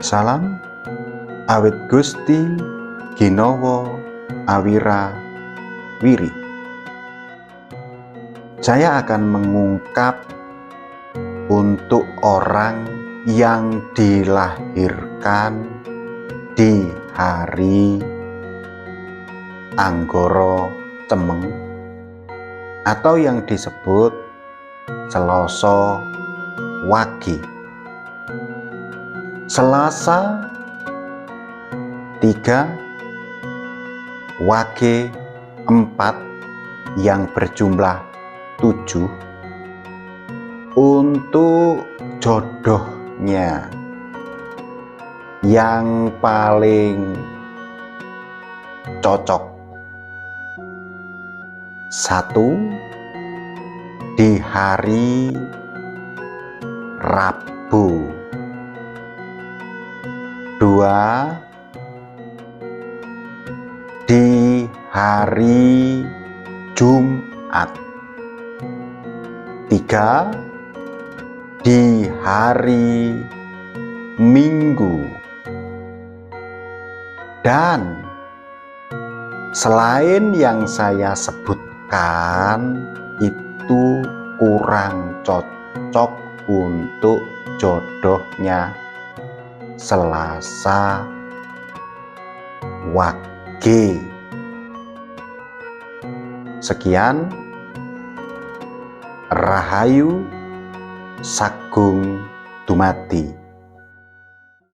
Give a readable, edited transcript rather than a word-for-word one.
Salam awit Gusti ginawa awira wiri. Saya akan mengungkap untuk orang yang dilahirkan di hari Anggara Cemeng atau yang disebut Selasa Wage. Selasa 3, Wage 4 yang berjumlah 7 untuk jodohnya yang paling cocok. 1 di hari Rabu, 2 di hari Jumat, 3 di hari Minggu. Dan selain yang saya sebutkan itu kurang cocok untuk jodohnya Selasa Wage. Sekian, rahayu sagung dumadi.